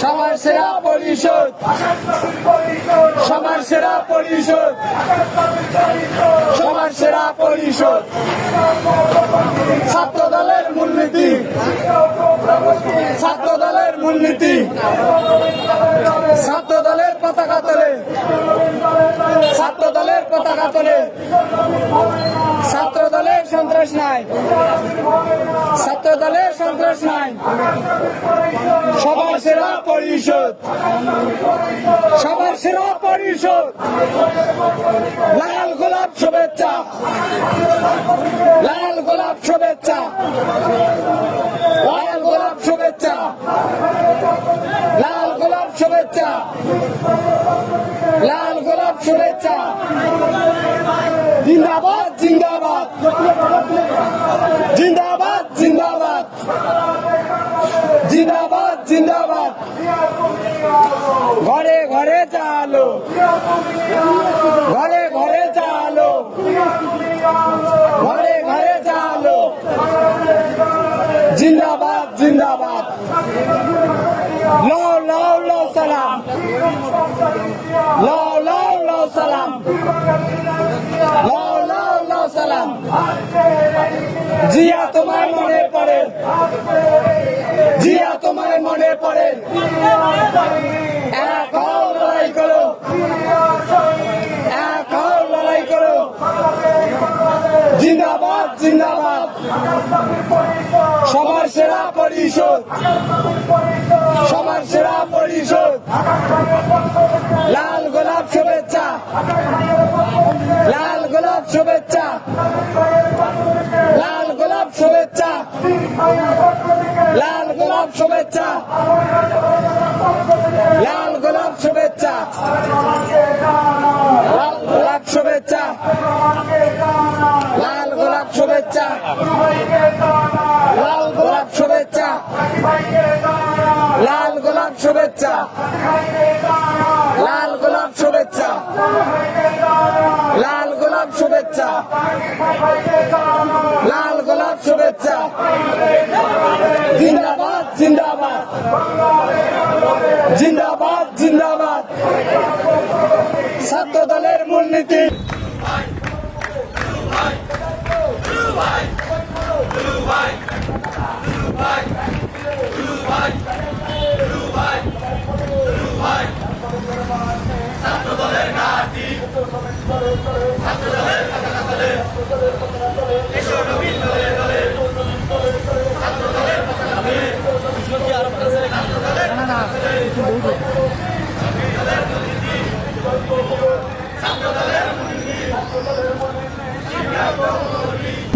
সবার সেরা পরিষদ, সবার সেরা পরিষদ, সবার সেরা পরিষদ। ছাত্র দলের মূলনীতি, ছাত্র দলের মূলনীতি, ছাত্র দলের পতাকা তোলে, ছাত্র দলের পতাকা তোলে। ছাত্র দলের সন্ত্রাস নাই, ছাত্র দলের সন্ত্রাস নাই। সবার সেরা পরিষদ, সবার সেরা পরিষদ। লাল গোলাপ শুভেচ্ছা, লাল গোলাপ শুভেচ্ছা, লাল গোলাপ শুভেচ্ছা, লাল গোলাপ শুভেচ্ছা, লাল গোলাপ শুভেচ্ছা। জিন্দাবাদ জিন্দাবাদ, জিন্দাবাদ জিন্দাবাদ, জিন্দাবাদ জিন্দাবাদ। ঘরে ঘরে চালো, ঘরে ঘরে চালো, ঘরে ঘরে চালো। জিন্দাবাদ জিন্দাবাদ। লাও লাও লাও সালাম, লাও লাও লাও সালাম, লাও লাও লাও সালাম। জিয়া তোমায় মনে পড়ে, জিয়া তোমায় মনে পড়ে। এক হও লড়াই করো, এক হও লড়াই করো। জিন্দাবাদ জিন্দাবাদ। সবার সেরা পরিষদ, সবার সেরা পরিষদ। লাল গোলাপ শুভেচ্ছা, লাল গোলাপ শুভেচ্ছা, লাল গোলাপ শুভেচ্ছা, লাল গোলাপ শুভেচ্ছা, লাল গোলাপ শুভেচ্ছা, লাল গোলাপ শুভেচ্ছা, লাল গোলাপ শুভেচ্ছা, লাল গোলাপ শুভেচ্ছা, লাল গোলাপ শুভেচ্ছা, লাল গোলাপ শুভেচ্ছা, লাল গোলাপ শুভেচ্ছা, লাল গোলাপ শুভেচ্ছা। জিন্দাবাদ জিন্দাবাদ, জিন্দাবাদ জিন্দাবাদ। ছাত্র দলের মূলনীতি।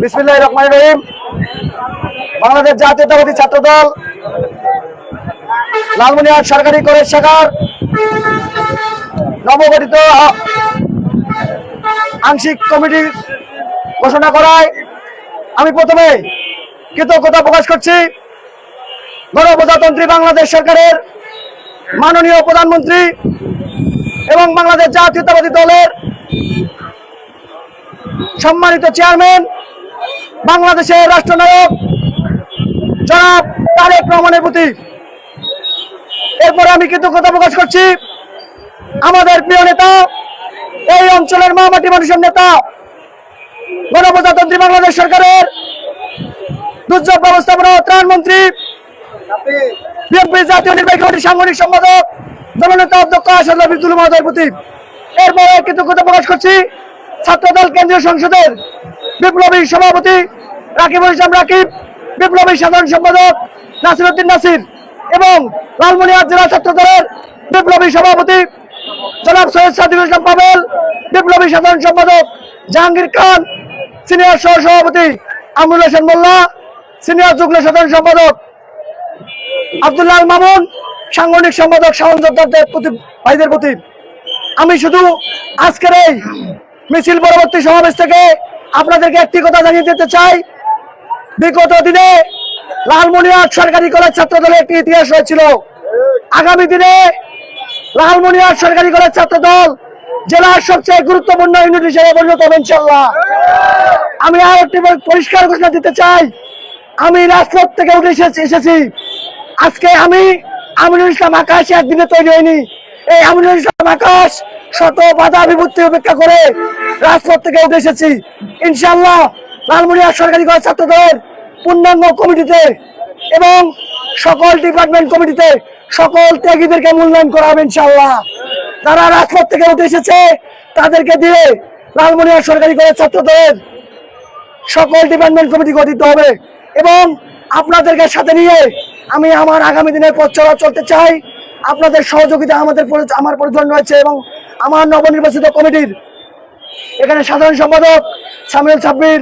বিসমিল্লাহির রহমানির রহিম। বাংলাদেশ জাতীয়তাবাদী ছাত্র দল লালমনিরহাট সরকারি কলেজ শাখার নবগঠিত আংশিক কমিটি ঘোষণা করায় আমি প্রথমে কৃতজ্ঞতা প্রকাশ করছি গণপ্রজাতন্ত্রী বাংলাদেশ সরকারের মাননীয় প্রধানমন্ত্রী এবং বাংলাদেশ জাতীয়তাবাদী দলের সম্মানিত চেয়ারম্যান বাংলাদেশের রাষ্ট্রনায়ক জনাব তারেক রহমানের প্রতি। এরপরে আমি কৃতজ্ঞতা প্রকাশ করছি আমাদের প্রিয় নেতা, এই অঞ্চলের মা-মাটি মানুষের নেতা, গণপ্রজাতন্ত্রী বাংলাদেশ সরকারের দুর্যোগ ব্যবস্থাপনা ও ত্রাণ মন্ত্রী, বিএনপি জাতীয় নির্বাহী কমিটির সাংগঠনিক সম্পাদক জননেতা অধ্যক্ষ আসাদুল্লাহ বিপ্লবী মহোদয়ের প্রতি। এরপরে কৃতজ্ঞতা প্রকাশ করছি ছাত্রদল কেন্দ্রীয় সংসদের বিপ্লবী সভাপতি রাকিবুল ইসলাম রাকিব, বিপ্লবী সাধারণ সম্পাদক নাসিরউদ্দিন নাসির এবং লালমনিরহাট জেলা ছাত্র দলের বিপ্লবী সভাপতি জনাব সৈয়দ সাদিকুল ইসলাম পাবেল, বিপ্লবী সাধারণ সম্পাদক জাহাঙ্গীর খান, সিনিয়র সহ সভাপতি আমরুল হোসেন মোল্লা, সিনিয়র যুগ্ম সাধারণ সম্পাদক আব্দুল্লাহ আল মামুন, সাংগঠনিক সম্পাদক শাওন যোদ্ধাদের প্রতি ভাইদের প্রতি। আমি শুধু আজকের এই মিছিল পরবর্তী সমাবেশ থেকে আপনাদেরকে একটি কথা জানিয়ে দিতে চাই। বিগত দিনে লালমনিরহাট সরকারি কলেজ ছাত্র দলের একটি ইতিহাস হয়েছিল। আগামী দিনে লালমনিরহাট সরকারি কলেজ ছাত্র দল জেলার সবচেয়ে গুরুত্বপূর্ণ ইউনিট হিসেবে পরিণত হবে ইনশাআল্লাহ। আমি আর একটি পরিষ্কার ঘোষণা দিতে চাই, আমি রাজপথ থেকে উঠে এসেছি আজকে আমি আমিনুল ইসলাম আকাশ একদিনে তৈরি হয়নি। এই আমিনুল ইসলাম আকাশ শত বাধা বিপত্তি উপেক্ষা করে রাজপথ থেকে উঠে এসেছি। ইনশাআল্লাহ লালমনিরহাট সরকারি কলেজ ছাত্রদের পূর্ণাঙ্গ কমিটিতে এবং সকল ডিপার্টমেন্ট কমিটিতে সকল ত্যাগীদেরকে মূল্যায়ন করা হবে ইনশাআল্লাহ। যারা রাজপথ থেকে উঠে এসেছে তাদেরকে দিয়ে লালমনিরহাট সরকারি কলেজ ছাত্রদের সকল ডিপার্টমেন্ট কমিটি গঠিত হবে এবং আপনাদেরকে সাথে নিয়ে আমি আমার আগামী দিনের পথ চলা চলতে চাই। আপনাদের সহযোগিতা আমার প্রয়োজন রয়েছে এবং আমার নবনির্বাচিত কমিটির এখানে সাধারণ সম্পাদক সামিউল সাব্বির,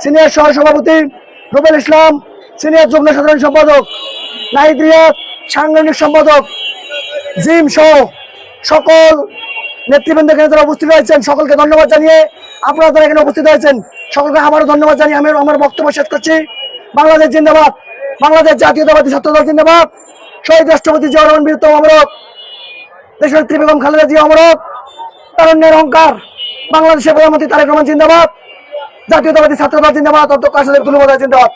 সিনিয়র সহ সভাপতি রুবেল ইসলাম, সিনিয়র যুগ্ম সাধারণ সম্পাদক নাহিদ রিয়াদ, সাংগঠনিক সম্পাদক জিম সহ সকল নেতৃবৃন্দ এখানে যারা উপস্থিত হয়েছেন সকলকে ধন্যবাদ জানিয়ে আপনারা যারা এখানে উপস্থিত হয়েছেন সকলকে আবারও ধন্যবাদ জানিয়ে আমি আমার বক্তব্য শেষ করছি। বাংলাদেশ জিন্দাবাদ, বাংলাদেশ জাতীয়তাবাদী ছাত্রদল জিন্দাবাদ, শহীদ রাষ্ট্রপতি জিয়াউর রহমান বীরত্ব অমরক, দেশনেত্রী বেগম খালেদা জিয়া অমরক, তারুণ্যের অহংকার বাংলাদেশের প্রধানমন্ত্রী তারেক রহমান জিন্দাবাদ, জাতীয়তাবাদী ছাত্রদল জিন্দাবাদ, অধ্যক্ষ আসাদ জিন্দাবাদ।